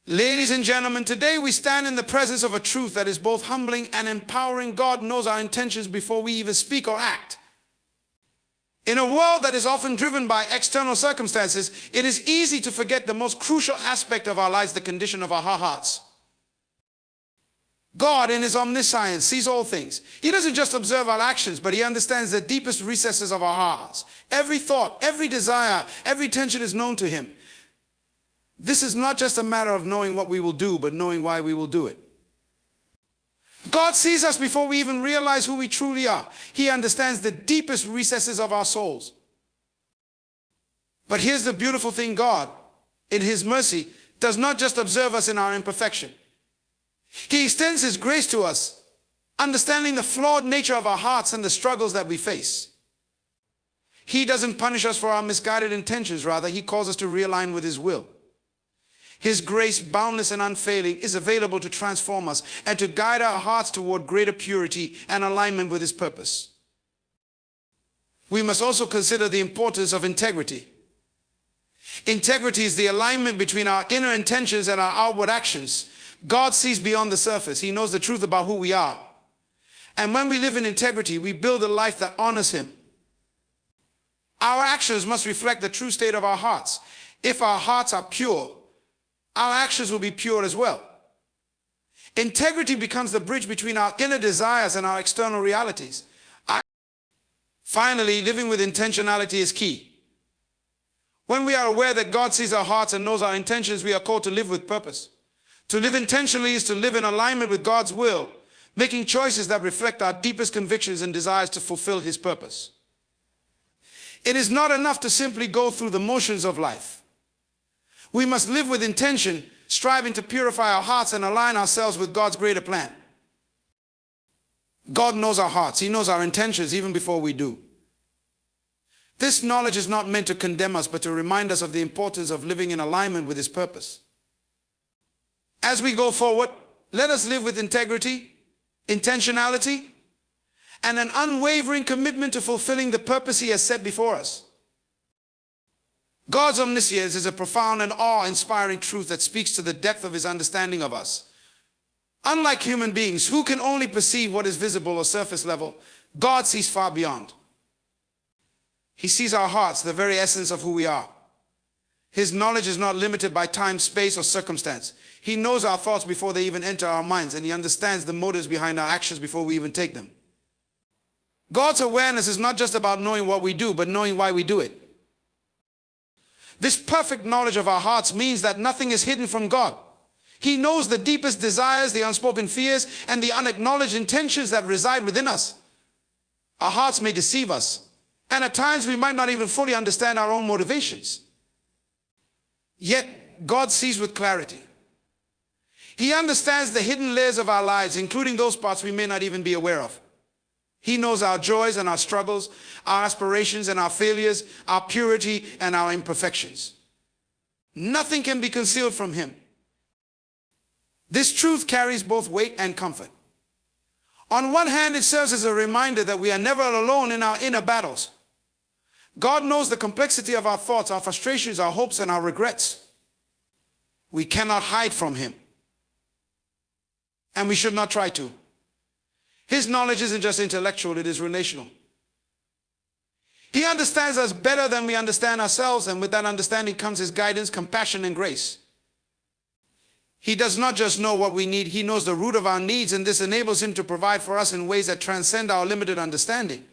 Ladies and gentlemen, today we stand in the presence of a truth that is both humbling and empowering. God knows our intentions before we even speak or act. In a world that is often driven by external circumstances, it is easy to forget the most crucial aspect of our lives, the condition of our hearts. God, in his omniscience, sees all things. He doesn't just observe our actions, but he understands the deepest recesses of our hearts. Every thought, every desire, every tension is known to him. This is not just a matter of knowing what we will do, but knowing why we will do it. God sees us before we even realize who we truly are. He understands the deepest recesses of our souls. But here's the beautiful thing: God, in his mercy, does not just observe us in our imperfection. He extends his grace to us, understanding the flawed nature of our hearts and the struggles that we face. He doesn't punish us for our misguided intentions. Rather, he calls us to realign with his will. His grace, boundless and unfailing, is available to transform us and to guide our hearts toward greater purity and alignment with his purpose. We must also consider the importance of integrity. Integrity is the alignment between our inner intentions and our outward actions. God sees beyond the surface. He knows the truth about who we are. And when we live in integrity, we build a life that honors him. Our actions must reflect the true state of our hearts. If our hearts are pure, our actions will be pure as well. Integrity becomes the bridge between our inner desires and our external realities. Finally, living with intentionality is key. When we are aware that God sees our hearts and knows our intentions, we are called to live with purpose. To live intentionally is to live in alignment with God's will, making choices that reflect our deepest convictions and desires to fulfill his purpose. It is not enough to simply go through the motions of life. We must live with intention, striving to purify our hearts and align ourselves with God's greater plan. God knows our hearts. He knows our intentions even before we do. This knowledge is not meant to condemn us, but to remind us of the importance of living in alignment with his purpose. As we go forward, let us live with integrity, intentionality, and an unwavering commitment to fulfilling the purpose he has set before us. God's omniscience is a profound and awe-inspiring truth that speaks to the depth of his understanding of us. Unlike human beings, who can only perceive what is visible or surface level, God sees far beyond. He sees our hearts, the very essence of who we are. His knowledge is not limited by time, space, or circumstance. He knows our thoughts before they even enter our minds, and he understands the motives behind our actions before we even take them. God's awareness is not just about knowing what we do, but knowing why we do it. This perfect knowledge of our hearts means that nothing is hidden from God. He knows the deepest desires, the unspoken fears, and the unacknowledged intentions that reside within us. Our hearts may deceive us, and at times we might not even fully understand our own motivations. Yet, God sees with clarity. He understands the hidden layers of our lives, including those parts we may not even be aware of. He knows our joys and our struggles, our aspirations and our failures, our purity and our imperfections. Nothing can be concealed from him. This truth carries both weight and comfort. On one hand, it serves as a reminder that we are never alone in our inner battles. God knows the complexity of our thoughts, our frustrations, our hopes, and our regrets. We cannot hide from him, and we should not try to. His knowledge isn't just intellectual, it is relational. He understands us better than we understand ourselves, and with that understanding comes his guidance, compassion, and grace. He does not just know what we need, he knows the root of our needs, and this enables him to provide for us in ways that transcend our limited understanding.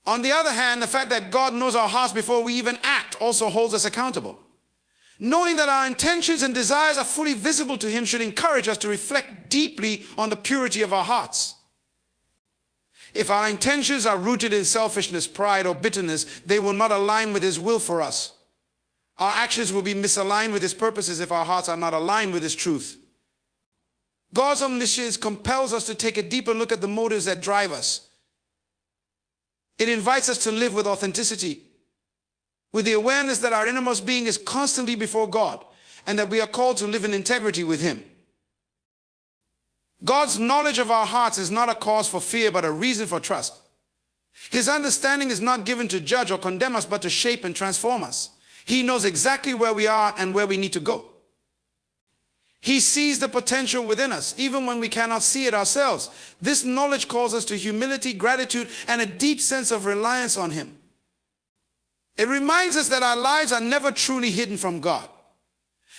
On the other hand, the fact that God knows our hearts before we even act also holds us accountable. Knowing that our intentions and desires are fully visible to him should encourage us to reflect deeply on the purity of our hearts. If our intentions are rooted in selfishness, pride, or bitterness, they will not align with his will for us. Our actions will be misaligned with his purposes if our hearts are not aligned with his truth. God's omniscience compels us to take a deeper look at the motives that drive us. It invites us to live with authenticity, with the awareness that our innermost being is constantly before God, and that we are called to live in integrity with him. God's knowledge of our hearts is not a cause for fear, but a reason for trust. His understanding is not given to judge or condemn us, but to shape and transform us. He knows exactly where we are and where we need to go. He sees the potential within us, even when we cannot see it ourselves. This knowledge calls us to humility, gratitude, and a deep sense of reliance on Him. It reminds us that our lives are never truly hidden from God.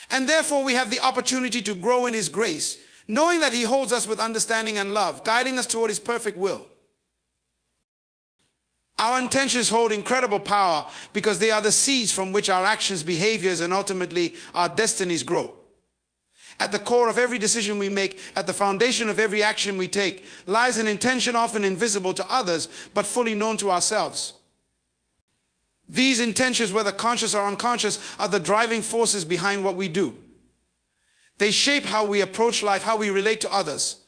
And therefore we have the opportunity to grow in His grace, knowing that He holds us with understanding and love, guiding us toward His perfect will. Our intentions hold incredible power because they are the seeds from which our actions, behaviors, and ultimately our destinies grow. At the core of every decision we make, at the foundation of every action we take, lies an intention often invisible to others, but fully known to ourselves. These intentions, whether conscious or unconscious, are the driving forces behind what we do. They shape how we approach life, how we relate to others,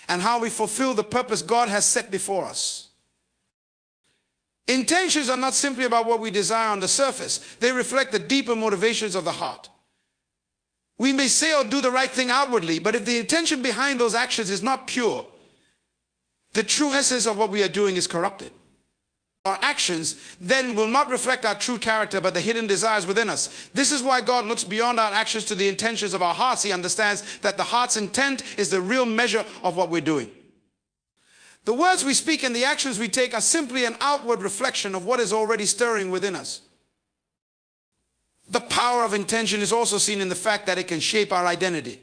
and how we fulfill the purpose God has set before us. Intentions are not simply about what we desire on the surface. They reflect the deeper motivations of the heart. We may say or do the right thing outwardly, but if the intention behind those actions is not pure, the true essence of what we are doing is corrupted. Our actions then will not reflect our true character, but the hidden desires within us. This is why God looks beyond our actions to the intentions of our hearts. He understands that the heart's intent is the real measure of what we're doing. The words we speak and the actions we take are simply an outward reflection of what is already stirring within us. The power of intention is also seen in the fact that it can shape our identity.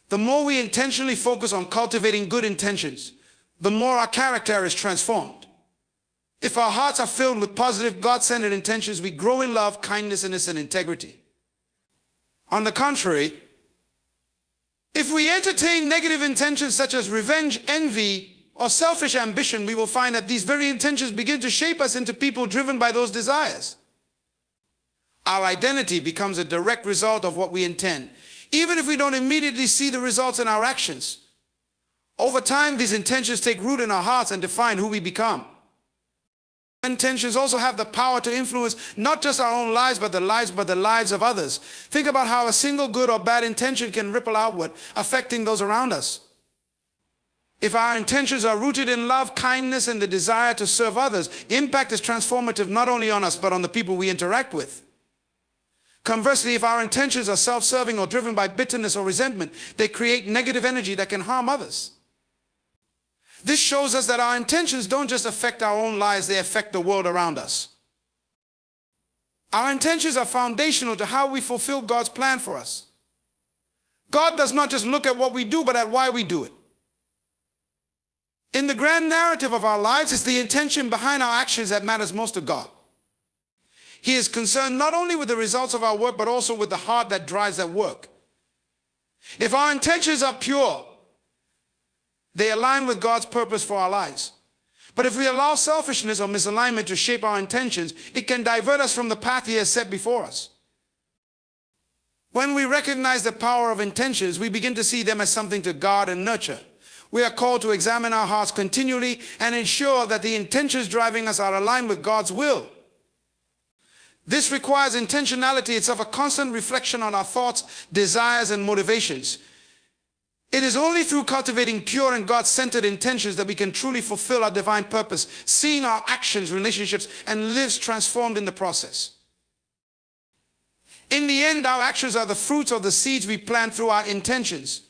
The more we intentionally focus on cultivating good intentions, the more our character is transformed. If our hearts are filled with positive, God-centered intentions, we grow in love, kindness, and integrity. On the contrary, if we entertain negative intentions such as revenge, envy, or selfish ambition, we will find that these very intentions begin to shape us into people driven by those desires. Our identity becomes a direct result of what we intend, even if we don't immediately see the results in our actions. Over time, these intentions take root in our hearts and define who we become. Intentions also have the power to influence not just our own lives, but the lives of others. Think about how a single good or bad intention can ripple outward, affecting those around us. If our intentions are rooted in love, kindness, and the desire to serve others, impact is transformative not only on us, but on the people we interact with. Conversely, if our intentions are self-serving or driven by bitterness or resentment, they create negative energy that can harm others. This shows us that our intentions don't just affect our own lives, they affect the world around us. Our intentions are foundational to how we fulfill God's plan for us. God does not just look at what we do, but at why we do it. In the grand narrative of our lives, it's the intention behind our actions that matters most to God. He is concerned not only with the results of our work, but also with the heart that drives that work. If our intentions are pure, they align with God's purpose for our lives. But if we allow selfishness or misalignment to shape our intentions, it can divert us from the path He has set before us. When we recognize the power of intentions, we begin to see them as something to guard and nurture. We are called to examine our hearts continually and ensure that the intentions driving us are aligned with God's will. This requires intentionality itself, a constant reflection on our thoughts, desires, and motivations. It is only through cultivating pure and God-centered intentions that we can truly fulfill our divine purpose, seeing our actions, relationships, and lives transformed in the process. In the end, our actions are the fruits of the seeds we plant through our intentions.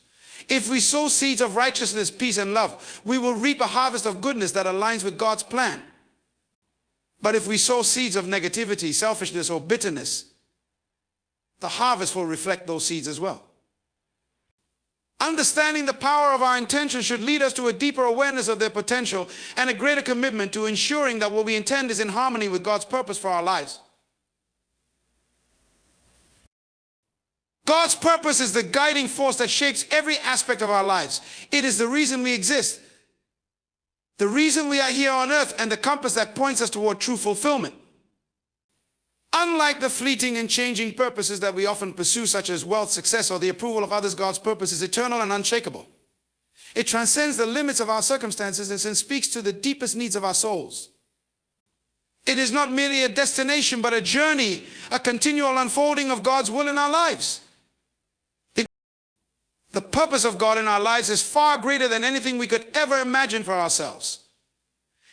If we sow seeds of righteousness, peace, and love, we will reap a harvest of goodness that aligns with God's plan. But if we sow seeds of negativity, selfishness, or bitterness, the harvest will reflect those seeds as well. Understanding the power of our intentions should lead us to a deeper awareness of their potential and a greater commitment to ensuring that what we intend is in harmony with God's purpose for our lives. God's purpose is the guiding force that shapes every aspect of our lives. It is the reason we exist, the reason we are here on earth, and the compass that points us toward true fulfillment. Unlike the fleeting and changing purposes that we often pursue, such as wealth, success, or the approval of others, God's purpose is eternal and unshakable. It transcends the limits of our circumstances and speaks to the deepest needs of our souls. It is not merely a destination, but a journey, a continual unfolding of God's will in our lives. The purpose of God in our lives is far greater than anything we could ever imagine for ourselves.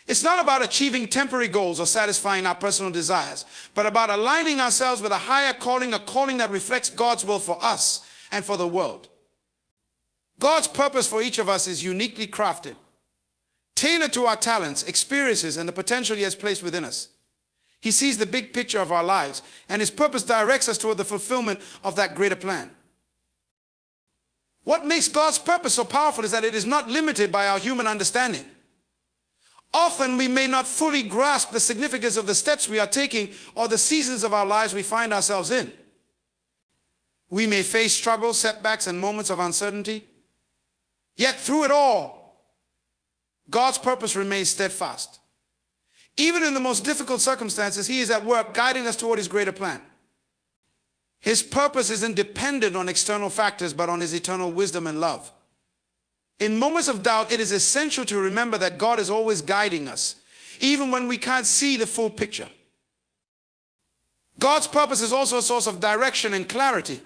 It's not about achieving temporary goals or satisfying our personal desires, but about aligning ourselves with a higher calling, a calling that reflects God's will for us and for the world. God's purpose for each of us is uniquely crafted, tailored to our talents, experiences, and the potential He has placed within us. He sees the big picture of our lives, and His purpose directs us toward the fulfillment of that greater plan. What makes God's purpose so powerful is that it is not limited by our human understanding. Often we may not fully grasp the significance of the steps we are taking or the seasons of our lives we find ourselves in. We may face struggles, setbacks, and moments of uncertainty. Yet through it all, God's purpose remains steadfast. Even in the most difficult circumstances, He is at work guiding us toward His greater plan. His purpose isn't dependent on external factors, but on His eternal wisdom and love. In moments of doubt, it is essential to remember that God is always guiding us, even when we can't see the full picture. God's purpose is also a source of direction and clarity.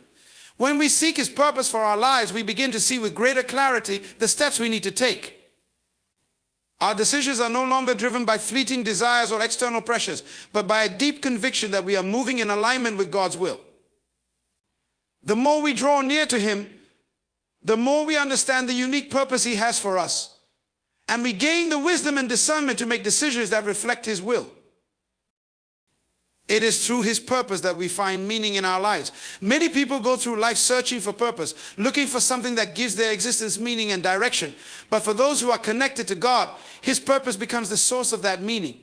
When we seek His purpose for our lives, we begin to see with greater clarity the steps we need to take. Our decisions are no longer driven by fleeting desires or external pressures, but by a deep conviction that we are moving in alignment with God's will. The more we draw near to Him, the more we understand the unique purpose He has for us, and we gain the wisdom and discernment to make decisions that reflect His will. It is through His purpose that we find meaning in our lives. Many people go through life searching for purpose, looking for something that gives their existence meaning and direction. But for those who are connected to God, His purpose becomes the source of that meaning.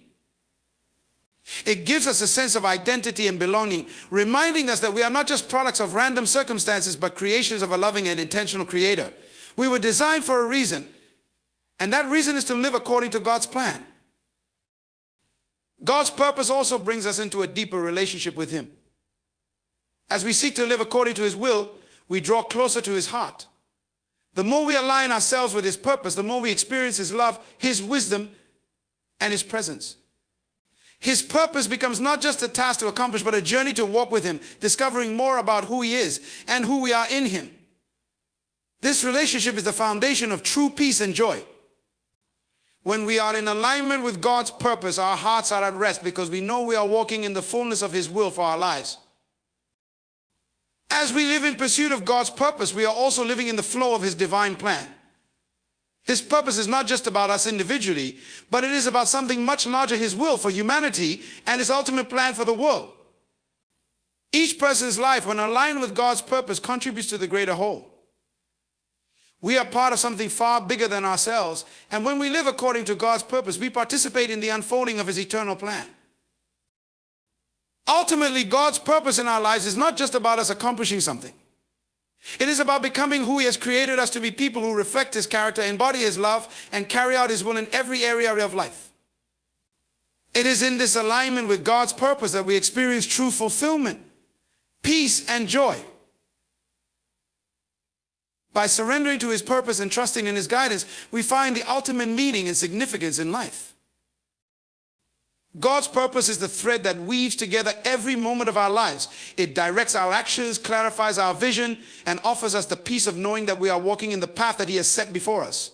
It gives us a sense of identity and belonging, reminding us that we are not just products of random circumstances, but creations of a loving and intentional Creator. We were designed for a reason, and that reason is to live according to God's plan. God's purpose also brings us into a deeper relationship with Him. As we seek to live according to His will, we draw closer to His heart. The more we align ourselves with His purpose, the more we experience His love, His wisdom, and His presence. His purpose becomes not just a task to accomplish, but a journey to walk with Him, discovering more about who He is and who we are in Him. This relationship is the foundation of true peace and joy. When we are in alignment with God's purpose, our hearts are at rest because we know we are walking in the fullness of His will for our lives. As we live in pursuit of God's purpose, we are also living in the flow of His divine plan. His purpose is not just about us individually, but it is about something much larger, His will for humanity and His ultimate plan for the world. Each person's life, when aligned with God's purpose, contributes to the greater whole. We are part of something far bigger than ourselves, and when we live according to God's purpose, we participate in the unfolding of His eternal plan. Ultimately, God's purpose in our lives is not just about us accomplishing something. It is about becoming who He has created us to be, people who reflect His character, embody His love, and carry out His will in every area of life. It is in this alignment with God's purpose that we experience true fulfillment, peace, and joy. By surrendering to His purpose and trusting in His guidance, we find the ultimate meaning and significance in life. God's purpose is the thread that weaves together every moment of our lives. It directs our actions, clarifies our vision, and offers us the peace of knowing that we are walking in the path that He has set before us.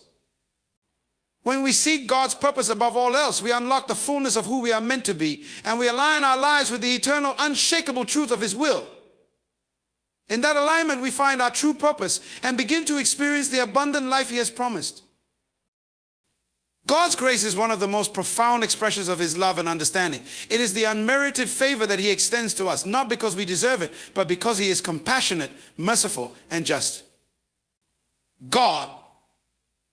When we seek God's purpose above all else, we unlock the fullness of who we are meant to be, and we align our lives with the eternal, unshakable truth of His will. In that alignment, we find our true purpose and begin to experience the abundant life He has promised. God's grace is one of the most profound expressions of His love and understanding. It is the unmerited favor that He extends to us, not because we deserve it, but because He is compassionate, merciful, and just. God,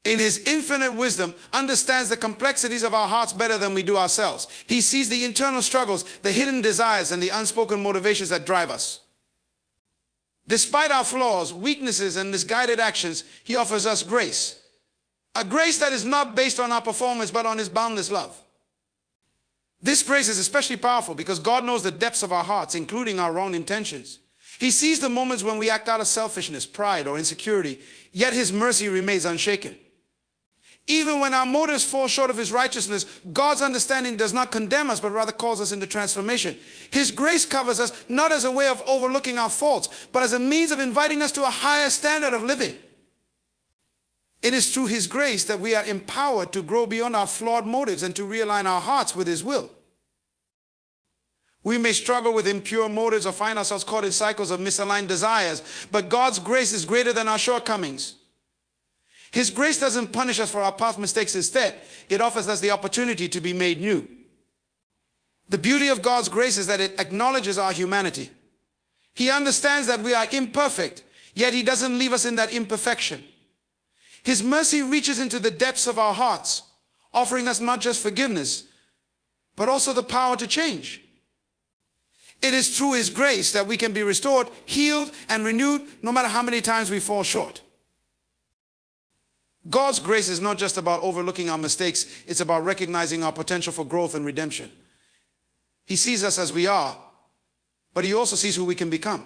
in His infinite wisdom, understands the complexities of our hearts better than we do ourselves. He sees the internal struggles, the hidden desires, and the unspoken motivations that drive us. Despite our flaws, weaknesses, and misguided actions, He offers us grace. A grace that is not based on our performance, but on His boundless love. This grace is especially powerful because God knows the depths of our hearts, including our wrong intentions. He sees the moments when we act out of selfishness, pride, or insecurity, yet His mercy remains unshaken. Even when our motives fall short of His righteousness, God's understanding does not condemn us, but rather calls us into transformation. His grace covers us not as a way of overlooking our faults, but as a means of inviting us to a higher standard of living. It is through His grace that we are empowered to grow beyond our flawed motives and to realign our hearts with His will. We may struggle with impure motives or find ourselves caught in cycles of misaligned desires, but God's grace is greater than our shortcomings. His grace doesn't punish us for our past mistakes. Instead, it offers us the opportunity to be made new. The beauty of God's grace is that it acknowledges our humanity. He understands that we are imperfect, yet He doesn't leave us in that imperfection. His mercy reaches into the depths of our hearts, offering us not just forgiveness, but also the power to change. It is through His grace that we can be restored, healed, and renewed, no matter how many times we fall short. God's grace is not just about overlooking our mistakes, it's about recognizing our potential for growth and redemption. He sees us as we are, but He also sees who we can become.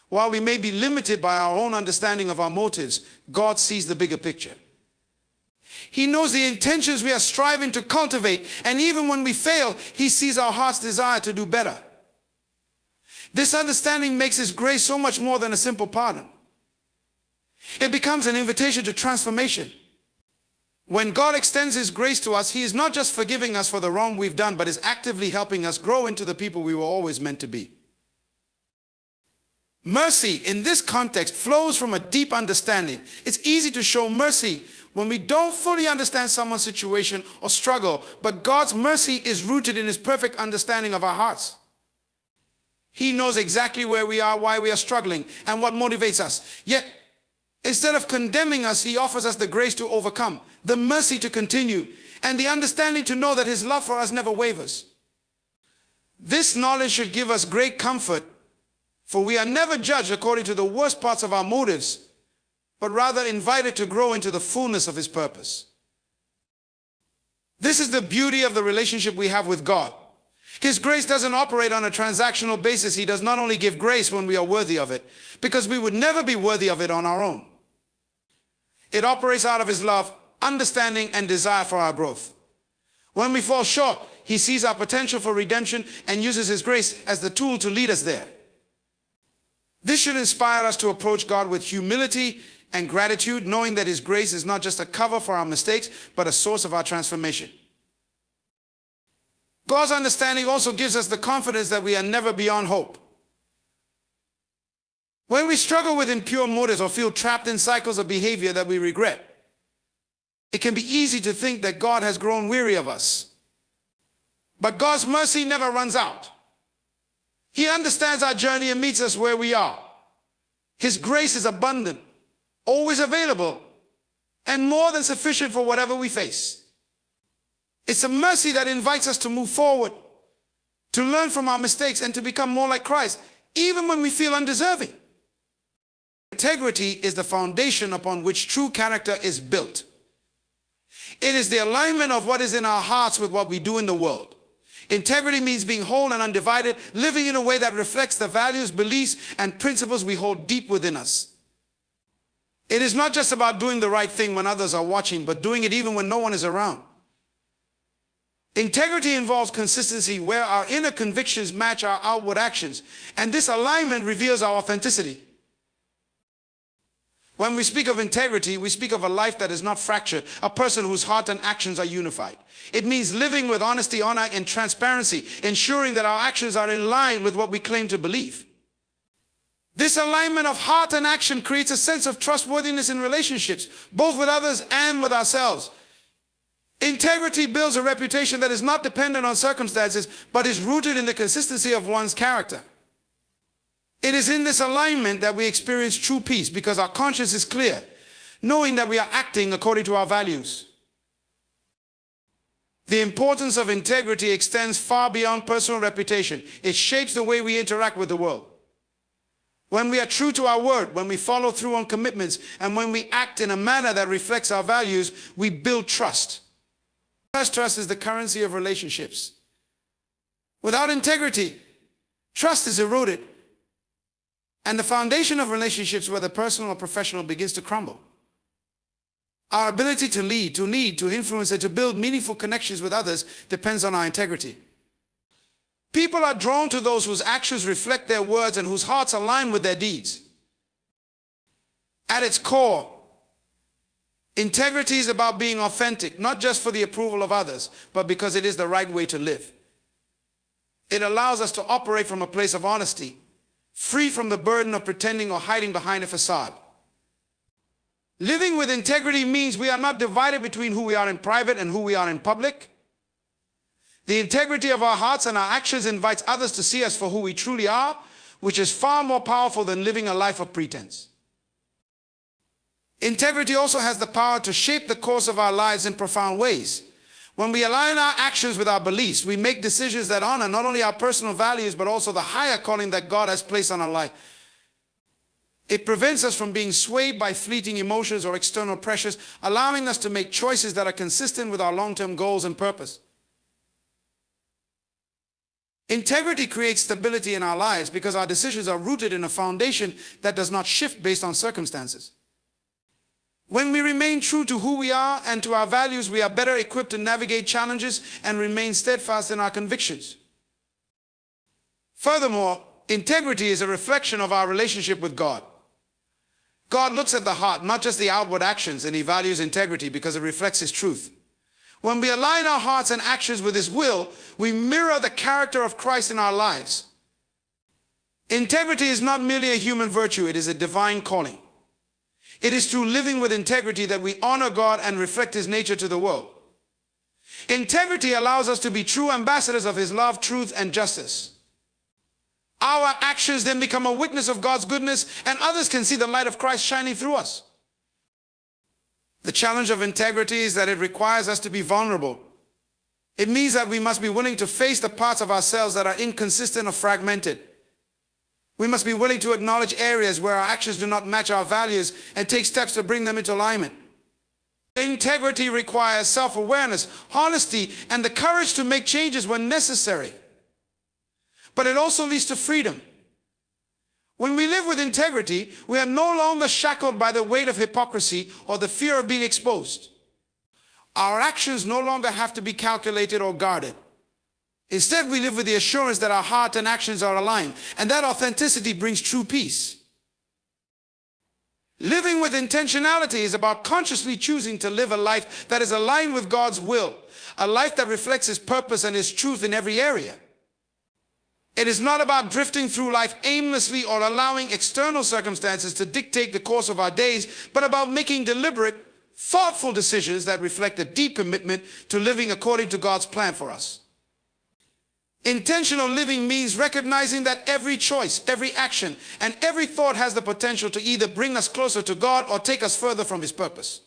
While we may be limited by our own understanding of our motives, God sees the bigger picture. He knows the intentions we are striving to cultivate, and even when we fail, He sees our heart's desire to do better. This understanding makes His grace so much more than a simple pardon. It becomes an invitation to transformation. When God extends His grace to us, He is not just forgiving us for the wrong we've done, but is actively helping us grow into the people we were always meant to be. Mercy, in this context, flows from a deep understanding. It's easy to show mercy when we don't fully understand someone's situation or struggle, but God's mercy is rooted in His perfect understanding of our hearts. He knows exactly where we are, why we are struggling, and what motivates us. Yet, instead of condemning us, He offers us the grace to overcome, the mercy to continue, and the understanding to know that His love for us never wavers. This knowledge should give us great comfort, for we are never judged according to the worst parts of our motives, but rather invited to grow into the fullness of His purpose. This is the beauty of the relationship we have with God. His grace doesn't operate on a transactional basis. He does not only give grace when we are worthy of it, because we would never be worthy of it on our own. It operates out of His love, understanding, and desire for our growth. When we fall short, He sees our potential for redemption and uses His grace as the tool to lead us there. This should inspire us to approach God with humility and gratitude, knowing that His grace is not just a cover for our mistakes, but a source of our transformation. God's understanding also gives us the confidence that we are never beyond hope. When we struggle with impure motives or feel trapped in cycles of behavior that we regret, it can be easy to think that God has grown weary of us. But God's mercy never runs out. He understands our journey and meets us where we are. His grace is abundant, always available, and more than sufficient for whatever we face. It's a mercy that invites us to move forward, to learn from our mistakes, and to become more like Christ, even when we feel undeserving. Integrity is the foundation upon which true character is built. It is the alignment of what is in our hearts with what we do in the world. Integrity means being whole and undivided, living in a way that reflects the values, beliefs, and principles we hold deep within us. It is not just about doing the right thing when others are watching, but doing it even when no one is around. Integrity involves consistency, where our inner convictions match our outward actions, and this alignment reveals our authenticity. When we speak of integrity, we speak of a life that is not fractured, a person whose heart and actions are unified. It means living with honesty, honor, and transparency, ensuring that our actions are in line with what we claim to believe. This alignment of heart and action creates a sense of trustworthiness in relationships, both with others and with ourselves. Integrity builds a reputation that is not dependent on circumstances, but is rooted in the consistency of one's character. It is in this alignment that we experience true peace, because our conscience is clear, knowing that we are acting according to our values. The importance of integrity extends far beyond personal reputation. It shapes the way we interact with the world. When we are true to our word, when we follow through on commitments, and when we act in a manner that reflects our values, we build trust. Trust is the currency of relationships. Without integrity, trust is eroded, and the foundation of relationships, whether personal or professional, begins to crumble. Our ability to lead, to influence, and to build meaningful connections with others depends on our integrity. People are drawn to those whose actions reflect their words and whose hearts align with their deeds. At its core, integrity is about being authentic, not just for the approval of others, but because it is the right way to live. It allows us to operate from a place of honesty, free from the burden of pretending or hiding behind a facade. Living with integrity means we are not divided between who we are in private and who we are in public. The integrity of our hearts and our actions invites others to see us for who we truly are, which is far more powerful than living a life of pretense. Integrity also has the power to shape the course of our lives in profound ways. When we align our actions with our beliefs, we make decisions that honor not only our personal values, but also the higher calling that God has placed on our life. It prevents us from being swayed by fleeting emotions or external pressures, allowing us to make choices that are consistent with our long-term goals and purpose. Integrity creates stability in our lives because our decisions are rooted in a foundation that does not shift based on circumstances. When we remain true to who we are and to our values, we are better equipped to navigate challenges and remain steadfast in our convictions. Furthermore, integrity is a reflection of our relationship with God. God looks at the heart, not just the outward actions, and He values integrity because it reflects His truth. When we align our hearts and actions with His will, we mirror the character of Christ in our lives. Integrity is not merely a human virtue, it is a divine calling. It is through living with integrity that we honor God and reflect His nature to the world. Integrity allows us to be true ambassadors of His love, truth, and justice. Our actions then become a witness of God's goodness, and others can see the light of Christ shining through us. The challenge of integrity is that it requires us to be vulnerable. It means that we must be willing to face the parts of ourselves that are inconsistent or fragmented. We must be willing to acknowledge areas where our actions do not match our values and take steps to bring them into alignment. Integrity requires self-awareness, honesty, and the courage to make changes when necessary. But it also leads to freedom. When we live with integrity, we are no longer shackled by the weight of hypocrisy or the fear of being exposed. Our actions no longer have to be calculated or guarded. Instead, we live with the assurance that our heart and actions are aligned, and that authenticity brings true peace. Living with intentionality is about consciously choosing to live a life that is aligned with God's will, a life that reflects His purpose and His truth in every area. It is not about drifting through life aimlessly or allowing external circumstances to dictate the course of our days, but about making deliberate, thoughtful decisions that reflect a deep commitment to living according to God's plan for us. Intentional living means recognizing that every choice, every action, and every thought has the potential to either bring us closer to God or take us further from His purpose.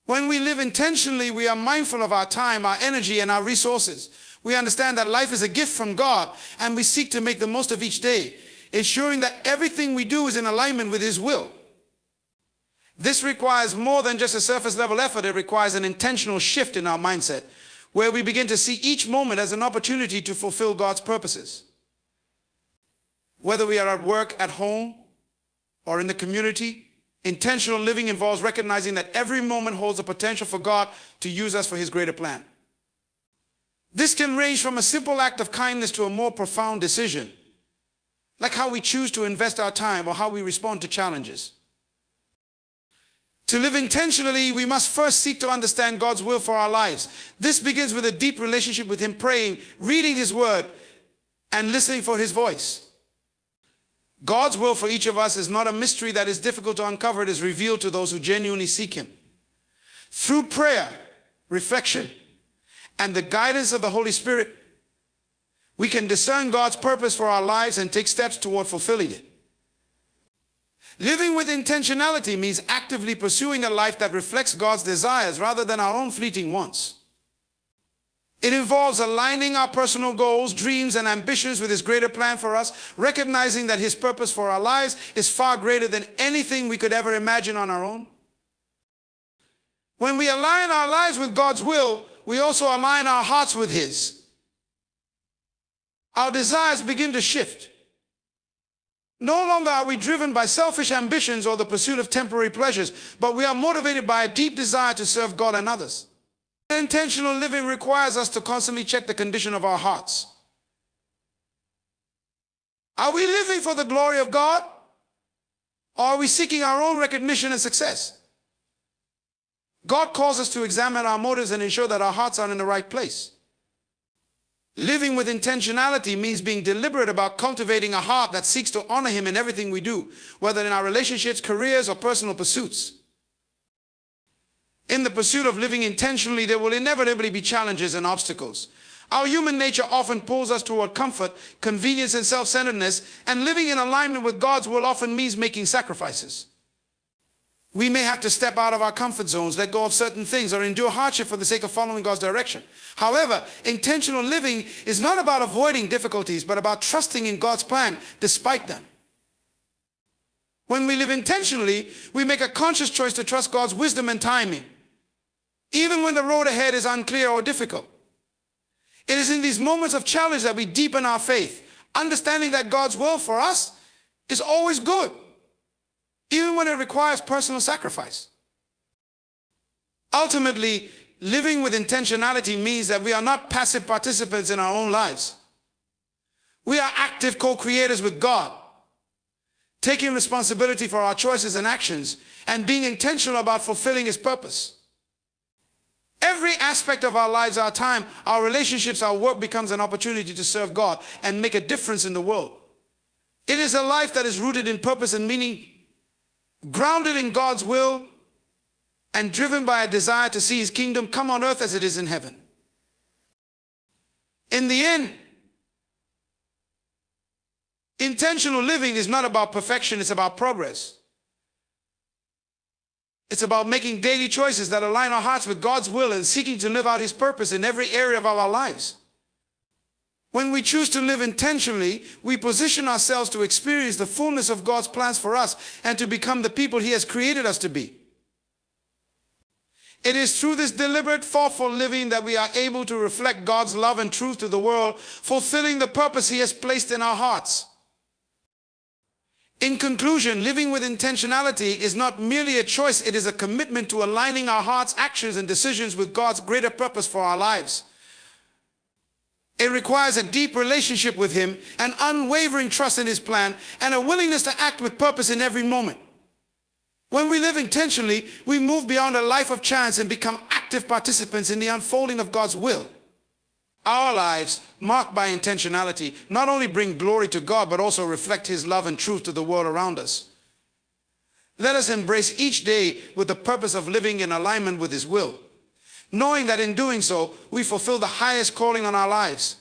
When we live intentionally, we are mindful of our time, our energy, and our resources. We understand that life is a gift from God, and we seek to make the most of each day, ensuring that everything we do is in alignment with His will. This requires more than just a surface-level effort. It requires an intentional shift in our mindset, where we begin to see each moment as an opportunity to fulfill God's purposes. Whether we are at work, at home, or in the community, intentional living involves recognizing that every moment holds the potential for God to use us for His greater plan. This can range from a simple act of kindness to a more profound decision, like how we choose to invest our time or how we respond to challenges. To live intentionally, we must first seek to understand God's will for our lives. This begins with a deep relationship with Him, praying, reading His Word, and listening for His voice. God's will for each of us is not a mystery that is difficult to uncover. It is revealed to those who genuinely seek Him. Through prayer, reflection, and the guidance of the Holy Spirit, we can discern God's purpose for our lives and take steps toward fulfilling it. Living with intentionality means actively pursuing a life that reflects God's desires rather than our own fleeting wants. It involves aligning our personal goals, dreams, and ambitions with His greater plan for us, recognizing that His purpose for our lives is far greater than anything we could ever imagine on our own. When we align our lives with God's will, we also align our hearts with His. Our desires begin to shift. No longer are we driven by selfish ambitions or the pursuit of temporary pleasures, but we are motivated by a deep desire to serve God and others. Intentional living requires us to constantly check the condition of our hearts. Are we living for the glory of God? Or are we seeking our own recognition and success? God calls us to examine our motives and ensure that our hearts are in the right place. Living with intentionality means being deliberate about cultivating a heart that seeks to honor Him in everything we do, whether in our relationships, careers, or personal pursuits. In the pursuit of living intentionally, there will inevitably be challenges and obstacles. Our human nature often pulls us toward comfort, convenience, and self-centeredness, and living in alignment with God's will often means making sacrifices. We may have to step out of our comfort zones, let go of certain things, or endure hardship for the sake of following God's direction. However, intentional living is not about avoiding difficulties, but about trusting in God's plan despite them. When we live intentionally, we make a conscious choice to trust God's wisdom and timing, even when the road ahead is unclear or difficult. It is in these moments of challenge that we deepen our faith, understanding that God's will for us is always good, even when it requires personal sacrifice. Ultimately, living with intentionality means that we are not passive participants in our own lives. We are active co-creators with God, taking responsibility for our choices and actions, and being intentional about fulfilling His purpose. Every aspect of our lives, our time, our relationships, our work becomes an opportunity to serve God and make a difference in the world. It is a life that is rooted in purpose and meaning, grounded in God's will, and driven by a desire to see His kingdom come on earth as it is in heaven. In the end, intentional living is not about perfection, it's about progress. It's about making daily choices that align our hearts with God's will and seeking to live out His purpose in every area of our lives. When we choose to live intentionally, we position ourselves to experience the fullness of God's plans for us and to become the people He has created us to be. It is through this deliberate, thoughtful living that we are able to reflect God's love and truth to the world, fulfilling the purpose He has placed in our hearts. In conclusion, living with intentionality is not merely a choice, it is a commitment to aligning our hearts, actions, and decisions with God's greater purpose for our lives. It requires a deep relationship with Him, an unwavering trust in His plan, and a willingness to act with purpose in every moment. When we live intentionally, we move beyond a life of chance and become active participants in the unfolding of God's will. Our lives, marked by intentionality, not only bring glory to God, but also reflect His love and truth to the world around us. Let us embrace each day with the purpose of living in alignment with His will, knowing that in doing so, we fulfill the highest calling on our lives.